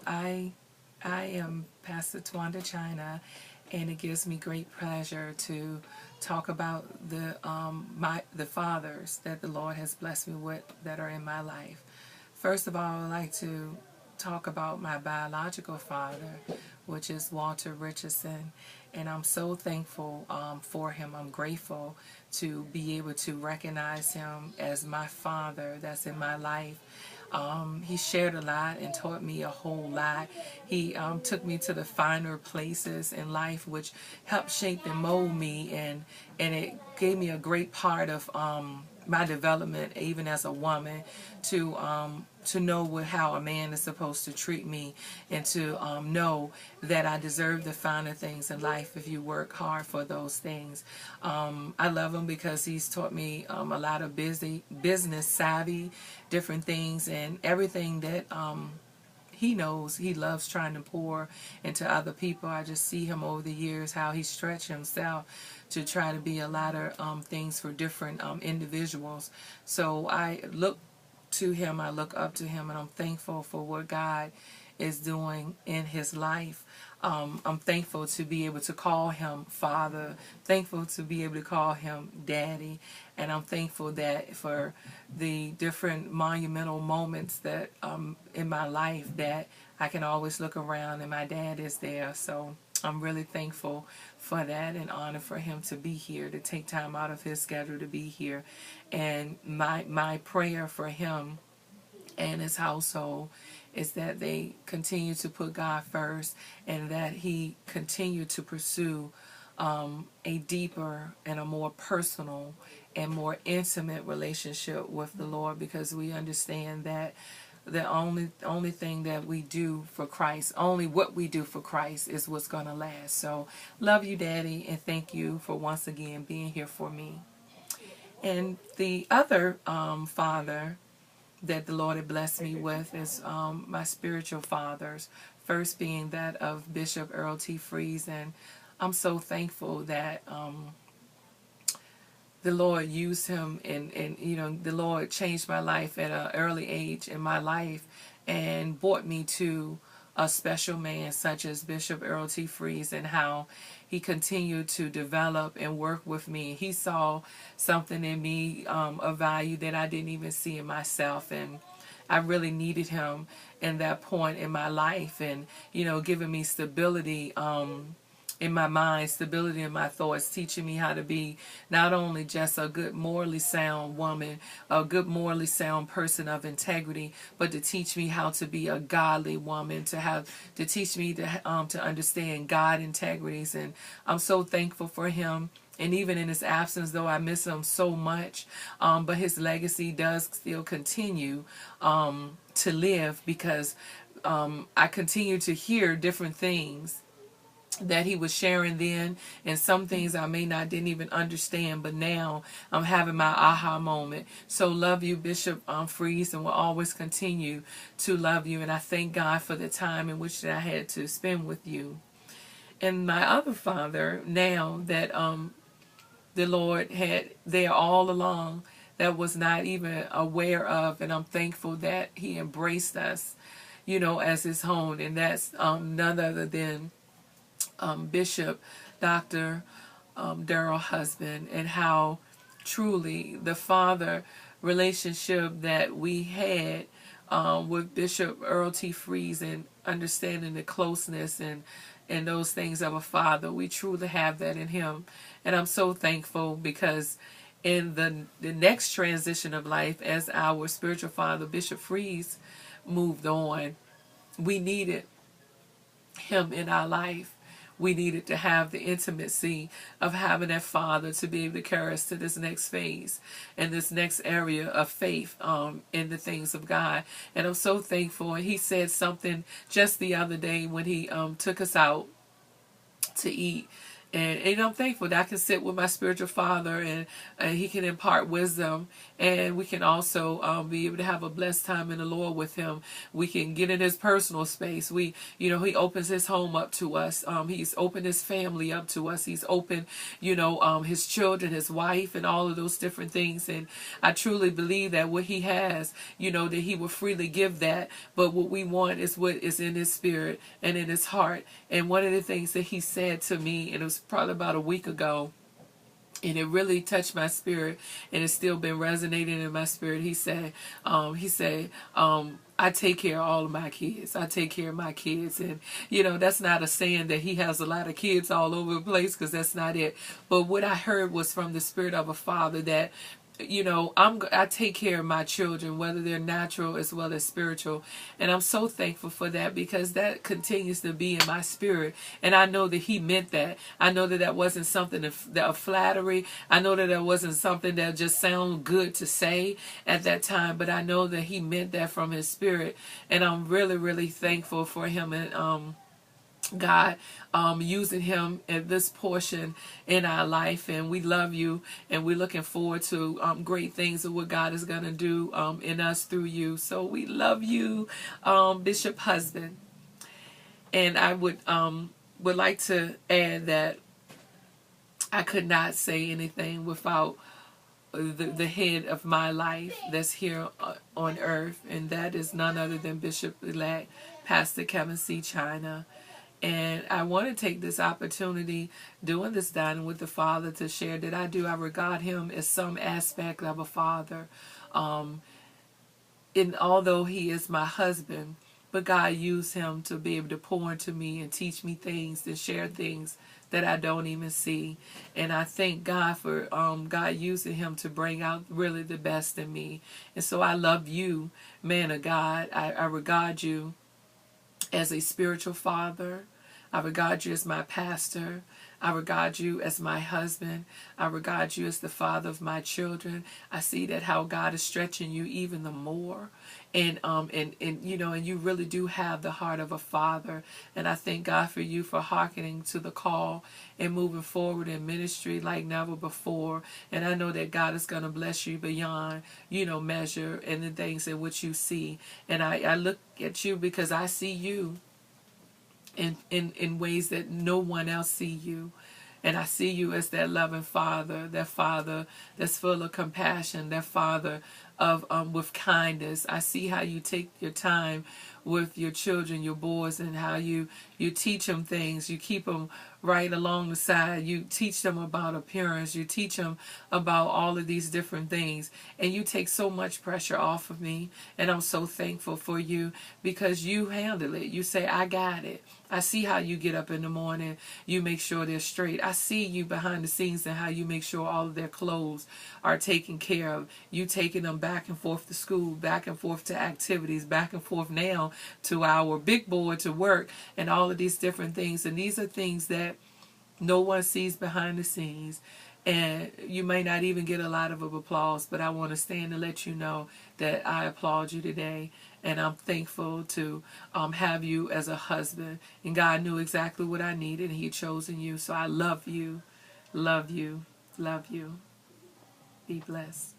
I am Pastor Twanda China, and it gives me great pleasure to talk about the fathers that the Lord has blessed me with that are in my life. First of all, I'd like to talk about my biological father, which is Walter Richardson, and I'm so thankful for him. I'm grateful to be able to recognize him as my father that's in my life. He shared a lot and taught me a whole lot. He took me to the finer places in life, which helped shape and mold me, and it gave me a great part of my development, even as a woman, to know how a man is supposed to treat me, and to know that I deserve the finer things in life if you work hard for those things. I love him because he's taught me a lot of business savvy, different things, and everything that he knows. He loves trying to pour into other people. I just see him over the years, how he stretched himself to try to be a lot of things for different individuals. So I look to him, I look up to him, and I'm thankful for what God is doing in his life. I'm thankful to be able to call him Father, thankful to be able to call him Daddy, and I'm thankful that for the different monumental moments that in my life that I can always look around and my dad is there. So I'm really thankful for that and honored for him to be here, to take time out of his schedule to be here. And my prayer for him and his household is that they continue to put God first, and that he continue to pursue a deeper and a more personal and more intimate relationship with the Lord, because we understand that the only thing that we do for Christ, only what we do for Christ is what's going to last. So love you, Daddy, and thank you for once again being here for me. And the other father that the Lord had blessed me with is my spiritual fathers, first being that of Bishop Earl T. Freeze. And I'm so thankful that the Lord used him, and the Lord changed my life at an early age in my life and brought me to a special man such as Bishop Earl T. Freeze, and how he continued to develop and work with me. He saw something in me of value that I didn't even see in myself, and I really needed him in that point in my life, and giving me stability in my mind, stability in my thoughts, teaching me how to be not only just a good morally sound woman, a good morally sound person of integrity, but to teach me how to be a godly woman, to teach me to understand God integrities. And I'm so thankful for him. And even in his absence, though I miss him so much, but his legacy does still continue to live, because I continue to hear different things that he was sharing then, and some things I didn't even understand, but now I'm having my aha moment. So love you, Bishop Freeze, and will always continue to love you, and I thank God for the time in which that I had to spend with you. And my other father, now that the Lord had there all along, that was not even aware of, and I'm thankful that he embraced us, as his home, and that's none other than Bishop Dr. Darrell Husband, and how truly the father relationship that we had with Bishop Earl T. Freeze, and understanding the closeness and those things of a father, we truly have that in him. And I'm so thankful, because in the next transition of life, as our spiritual father Bishop Freeze moved on, we needed him in our life. We needed to have the intimacy of having that father to be able to carry us to this next phase and this next area of faith in the things of God. And I'm so thankful. And he said something just the other day when he took us out to eat, And I'm thankful that I can sit with my spiritual father, and he can impart wisdom, and we can also be able to have a blessed time in the Lord with him. We can get in his personal space. He opens his home up to us. He's opened his family up to us. He's opened, his children, his wife, and all of those different things. And I truly believe that what he has, that he will freely give that. But what we want is what is in his spirit and in his heart. And one of the things that he said to me, and it was probably about a week ago, and it really touched my spirit, and it's still been resonating in my spirit. He said, I take care of all of my kids. I take care of my kids. And, that's not a saying that he has a lot of kids all over the place, because that's not it. But what I heard was from the spirit of a father that, I take care of my children, whether they're natural as well as spiritual. And I'm so thankful for that, because that continues to be in my spirit. And I know that he meant that. I know that that wasn't something of flattery. I know that wasn't something that just sounded good to say at that time. But I know that he meant that from his spirit. And I'm really, really thankful for him. And, God using him in this portion in our life, and we love you, and we're looking forward to great things of what God is going to do in us through you. So we love you, Bishop husband. And I would like to add that I could not say anything without the head of my life that's here on earth, and that is none other than Bishop-elect Pastor Kevin C. China. And I want to take this opportunity doing this dining with the Father to share that I regard him as some aspect of a father. And although he is my husband, but God used him to be able to pour into me and teach me things and share things that I don't even see. And I thank God for God using him to bring out really the best in me. And so I love you, man of God. I regard you as a spiritual father. I regard you as my pastor. I regard you as my husband. I regard you as the father of my children. I see that how God is stretching you even the more. And you really do have the heart of a father. And I thank God for you for hearkening to the call and moving forward in ministry like never before. And I know that God is going to bless you beyond, measure and the things in which you see. And I look at you because I see you in ways that no one else see you. And I see you as that loving father that's full of compassion, that father of with kindness. I see how you take your time with your children, your boys, and how you teach them things. You keep them right along the side. You teach them about appearance. You teach them about all of these different things. And you take so much pressure off of me. And I'm so thankful for you because you handle it. You say, I got it. I see how you get up in the morning. You make sure they're straight. I see you behind the scenes and how you make sure all of their clothes are taken care of. You taking them back and forth to school, back and forth to activities, back and forth now to our big boy to work, and all of these different things. And these are things that no one sees behind the scenes. And you may not even get a lot of applause, but I want to stand and let you know that I applaud you today. And I'm thankful to have you as a husband. And God knew exactly what I needed, and He chosen you. So I love you, love you, love you. Be blessed.